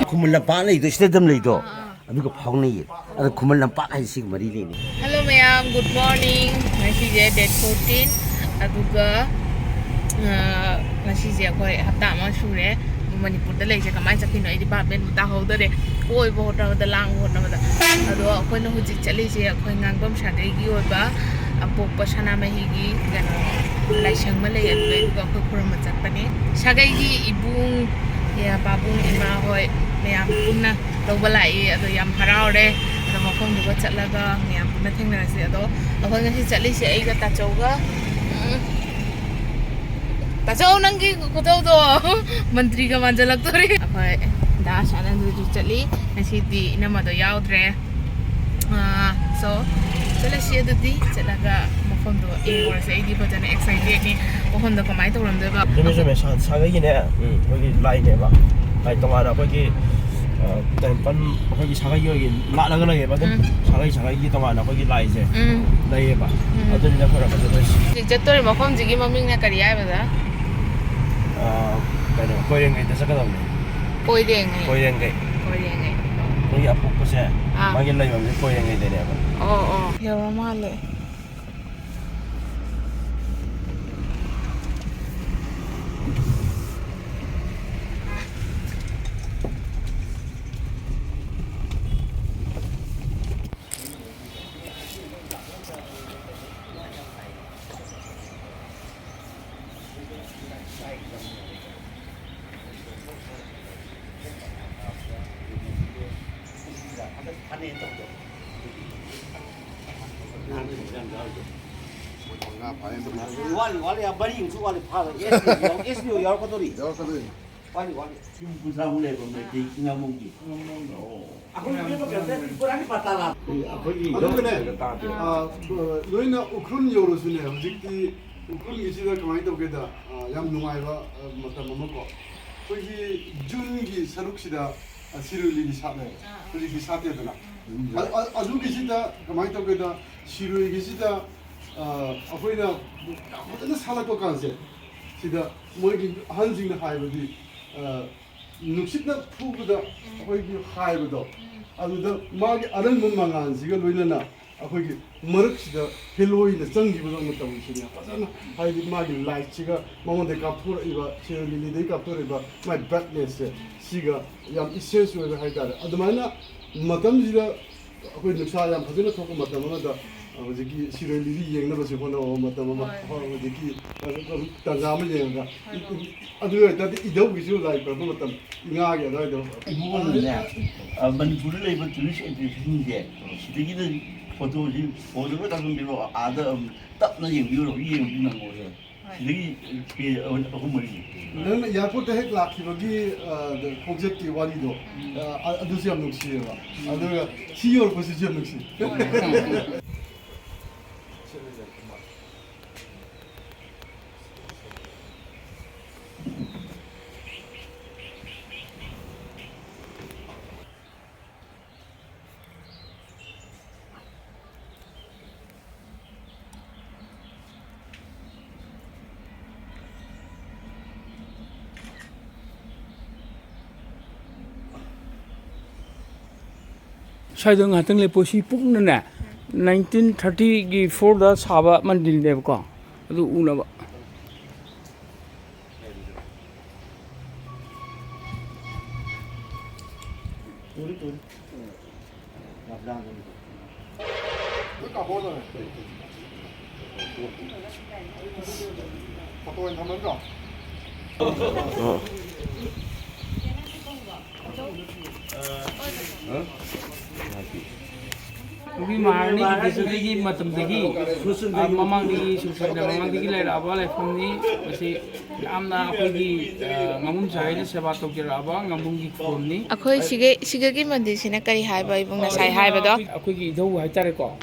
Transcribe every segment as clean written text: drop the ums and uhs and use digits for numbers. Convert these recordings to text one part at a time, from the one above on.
ꯈꯨꯃꯟ ꯂꯝꯄꯥꯛ ꯂꯩꯗꯣ ꯏꯁꯇꯦꯗꯤꯌꯝ ꯂꯩꯗꯣ ꯑꯗꯨꯒ ꯐꯥꯎꯅꯩꯌꯦ ꯑꯗ ꯈꯨꯃꯟ ꯂꯝꯄꯥꯛ ꯍꯥꯏꯁꯤ ꯁꯤꯒ ꯃꯔꯤ ꯂꯩꯅꯩ Hello mayam, good morning. Ngasize date 14 aduga ngasize akhoi hapta ama sure Manipur da leise kamai chakino ai department muta hodare koi bo hota da lang hota da ado akhoi na hujik chali se akhoi ngangbam sagai gi oba apokpa sana mahi gi gano laisang ma lei adu ga akhoi khurama chapani sagai gi ibung ya babung ima hoi mayam punna tawba lai ado yam haraure ado mafam duga chatlaga mayam punna thengnarase ado akhoi ngasi chali se ai ga tachauga Tachau nanggi kutau do mantri ka manjalak to re akhoi da sanan du chali ngasi di inama do yaudre so chala si adu di chalaga mafam do ingor se ai di bajana excited ni mafam do kamai tawram de ba 좀 사각이 네 여기 라인에 봐 라인 동안 거기 pan 거기 사각이 여기 라라가 해 봐도 사각이 동안 거기 라인에 라인에 봐 어떤이나 보라 가지고 jatore mafam jigi maming na kari ai ba da 그냥 고양이 때 sakadam koireng 거기 앞에 보세 막일 라이면 고양이 되네 봐 yawa male wali abari yung wali pala SBO yar ko tori wali busa mule ko me ti ngamungi ako ni ko kaya purani patala 노인은 우크론 요로스네 아직도 우크론 기시가 그만이 되게다 양 누가이바 맞다 먹고 거기 준기 사룩시다 시루리기 사네 그리고 사대더라 아주 기시다 그만이 되게다 시루리 기시다 아버지나 어떤 살아고 간세 시다 뭐기 한징의 하이버디 눅식나 푸고다 아버지 하이버도 아주다 마기 아는 문망한 지가 로이나 아버지 머럭시다 헬로이나 정기보다 못하고 있으냐 맞잖아 하이디 마기 라이치가 마몬데 카푸르 이바 시루리데 카푸르 이바 마이 백네스 시가 양 이센스를 하이다라 아드마나 마담지다 아버지 눅사 양 가지나 토고 마담마다 hꯧꯖꯤꯛꯀꯤ ꯁꯤꯔꯣꯏ ꯂꯤꯂꯤ ꯌꯦꯡꯅꯕꯁꯨ ꯍꯣꯠꯅꯕ ꯃꯇꯝ ꯑꯃ ꯍꯧꯖꯤꯛꯀꯤ ꯇꯥꯟꯖꯥ ꯑꯃ ꯌꯦꯡꯉꯒ ꯑꯗꯨ ꯑꯣꯏꯇꯥꯔꯗꯤ ꯏꯙꯧꯒꯤꯁꯨ ꯂꯥꯏ ꯈꯨꯔꯨꯝꯕ ꯃꯇꯝ ꯏꯉꯥꯒꯤ ꯑꯗꯨꯋꯥꯏꯗꯣ 이거는요 만ipur에 있는 turis enthusiasts인데 시대기는 포도가 당근비로 아들 딱나 연기로 연기는 거죠 시대기 어머니 ꯅꯪꯅ ꯏꯌꯥꯔꯄꯣꯔꯠꯇ ꯍꯦꯛ ꯂꯥꯛꯈꯤꯕꯒꯤ ꯈꯣꯡꯆꯠꯀꯤ ꯋꯥꯔꯤꯗꯣ ꯑꯗꯨꯁꯨ ꯌꯥꯝ ꯅꯨꯡꯁꯤꯌꯦꯕ ꯑꯗꯨꯒ ꯁꯤ ꯌꯧꯔꯛꯄꯁꯤꯁꯨ ꯌꯥꯝ ꯅꯨꯡꯁꯤ ꯁ꯭ꯋꯥꯏꯗ ꯉꯥꯛꯇꯪ ꯂꯦꯞꯄꯣ ꯁꯤ ꯄꯨꯡꯅꯅꯦ 1934ꯗ ꯁꯥꯕ ꯃꯟꯗꯤꯔꯅꯦꯕꯀꯣ ꯑꯗꯨ ꯎꯅꯕ 우리 마을이 기술력이 맞춤되기 마망이 수사다 마망이 라이라바 라이프니 그래서 남나 거기 ngam 자이는 세바 토기라바 ngамbungi 폼니 akhoi sigagi mandir sina kari haiba ibung na sai haiba do ꯑꯩꯈꯣꯏꯒꯤ ꯏꯙꯧ ꯍꯥꯏꯇꯥꯔꯦꯀꯣ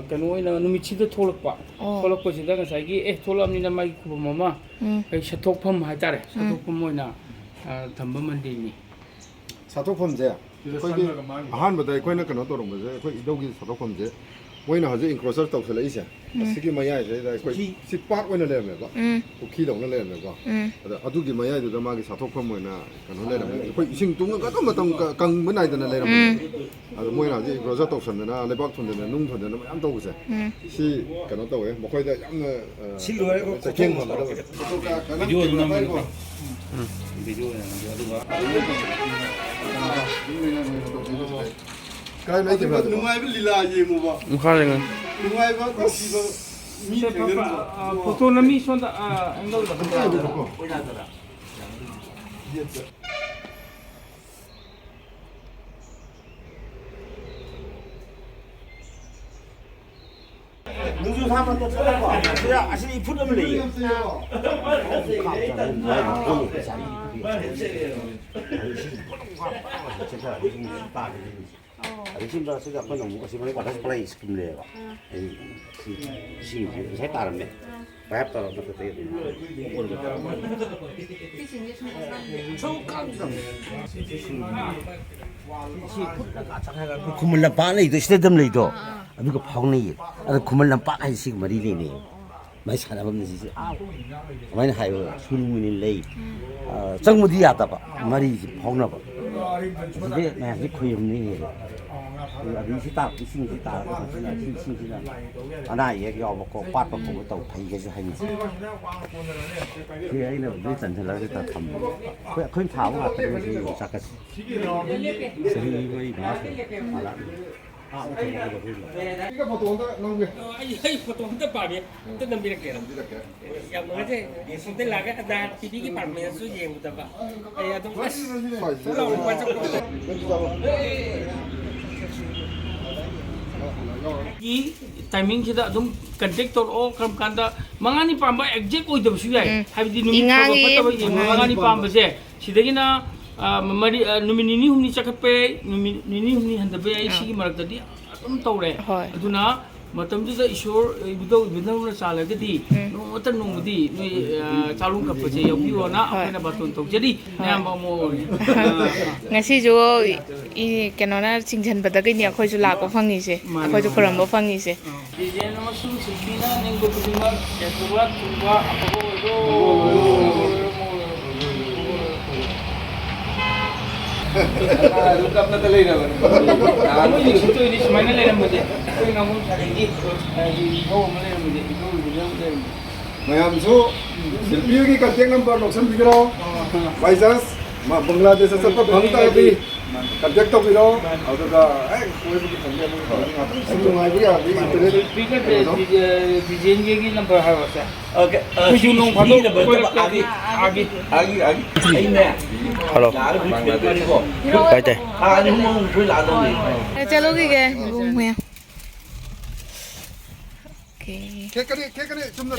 ꯀꯩꯅꯣ ꯑꯣꯏꯅ ꯅꯨꯃꯤꯠꯁꯤꯗ ꯊꯣꯛꯂꯛꯄꯁꯤꯗ ꯉꯁꯥꯏꯒꯤ ꯊꯣꯛꯂꯛꯑꯕꯅꯤꯅ ꯃꯥꯒꯤ ꯈꯨꯕꯝ ꯑꯃ ꯑꯩ ꯁꯠꯊꯣꯛꯐꯝ ꯍꯥꯏꯇꯥꯔꯦ ꯁꯠꯊꯣꯛꯐꯝ ꯑꯣꯏꯅ ꯊꯝꯕ ꯃꯟꯗꯤꯔꯅꯤ 사토폼제 ꯑꯍꯥꯟꯕꯗ ꯑꯩꯈꯣꯏꯅ ꯀꯩꯅꯣ ꯇꯧꯔꯝꯕꯁꯦ ꯑꯩꯈꯣꯏ ꯏꯙꯧꯒꯤ ꯁꯥꯊꯣꯛꯐꯝꯁꯦ ꯃꯣꯏꯅ ꯍꯧꯖꯤꯛ ꯏꯟꯀ꯭ꯔꯣꯆꯔ ꯇꯧꯁꯜꯂꯛꯏꯁꯦ ꯑꯁꯤꯒꯤ ꯃꯌꯥꯏꯁꯤꯗ ꯑꯩꯈꯣꯏ ꯁꯤ ꯄꯥꯛ ꯑꯣꯏꯅ ꯂꯩꯔꯝꯃꯦꯕ ꯄꯨꯈ꯭ꯔꯤꯗꯧꯅ ꯂꯩꯔꯝꯃꯦꯀꯣ ꯑꯗ ꯑꯗꯨꯒꯤ ꯃꯌꯥꯏꯗꯨꯗ ꯃꯥꯒꯤ ꯆꯥꯊꯣꯛꯐꯝ ꯑꯣꯏꯅ ꯀꯩꯅꯣ ꯂꯩꯔꯝꯃꯦ ꯑꯩꯈꯣꯏ ꯏꯁꯤꯡ ꯇꯨꯡꯉꯒ ꯃꯇꯝ ꯀꯪꯕ ꯅꯥꯏꯗꯅ ꯂꯩꯔꯝꯃꯦ ꯑꯗꯣ ꯃꯣꯏꯅ ꯍꯧꯖꯤꯛ ꯒ꯭ꯔꯣꯖꯔ ꯇꯧꯁꯟꯗꯅ ꯂꯩꯕꯥꯛ ꯊꯣꯟꯗꯅ ꯅꯨꯡ ꯊꯣꯟꯗꯅ ꯃꯌꯥꯝ ꯇꯧꯕꯁꯦ ꯁꯤ ꯀꯩꯅꯣ ꯇꯧꯋꯦ ꯃꯈꯣꯏꯗ ꯌꯥꯝꯅ ꯆꯩꯊꯦꯡ ꯐꯪꯒꯗꯕ ꯀꯥꯏ ꯂꯩꯈꯤꯕ꯭ꯔꯥ ꯅꯨꯡꯉꯥꯏꯕ ꯂꯤꯂꯥ ꯌꯦꯡꯉꯨꯕ ꯃꯈꯥꯗ ꯅꯨꯡꯉꯥꯏꯕ ꯅꯨꯡꯁꯤꯕ ꯃꯤ ꯊꯦꯡꯅꯔꯨꯕ ꯐꯣꯇꯣ ꯅꯝꯃꯤ ꯁꯣꯝꯗ ꯑꯦꯡꯒꯜꯗ 누수 사면 또 쳐다봐. 그냥 아시는 이쁜 놈을 내요. Simba sudah apa nunggu kasih mereka batas play sebenarnya pak. Si saya taruh nih. Bayar taruh betul itu. 구물 남pak itu stadium itu. Abi ko phau nei. Ada 구물 남pak ai sig mari le ne. Mai sana bam ni si. Mai hai sulu min lei. Changmudi ya ta ba. Mari phau na ba. Jadi nah ni khuyum ni. Abi si ta sing si ta sing si na. Ana ye yo ba ko pat ba ko to thai ke ju hai ni. Ki ai na ni chan thala ke ta tham. Khoi thao ga ta ni sa ka. Sahi mai ba. Ala. 이거 보통 나오게 Ay, foto kita pakai, itu nampak kira. Yang mana sih? Sudah laga ada TV ki parmen su yang kita pak. Ya tuh mas, kalau macam 이 타이밍시다 좀 컨택 또 그럼 간다 망하니 밤바 액젝 오이도 수야이 하비디 누미 파고 망하니 밤바세 시대기나 mari numini humni chakape numini humni handabe ai sigi marakdadi atum tawre aduna matamduda ishor ibdo ibdo sala gadi no matan nungudi noi chalung kapse yobiwa na apena baton tok jadi nyam mo ngasi jo I kenona chingchan badagi ni akhoi ju lako phangi se akhoi ju khuram bo phangi se dijen no su silpina nengo kulima yakuba tuba apago Lengkap na talaga naman. Ano yung ito ini semuanya lain mo deh. Kau yang ngomong cari itu, kau mana yang mo deh, itu yang mo deh. mayamsu silpiyogi contact number loksan bigiro by chance ma Bangladesh sa pa bangta bi contact to biro aduga koi bi contact mo sungai bi abi internet Speaker dijen के number है वैसे Okay. कुछ लोग भालो आगे आगे Ay na. Hello. Bye tay. Ano mo pui la dong ni. chalo ki ke bum ya okay 개까지 좀더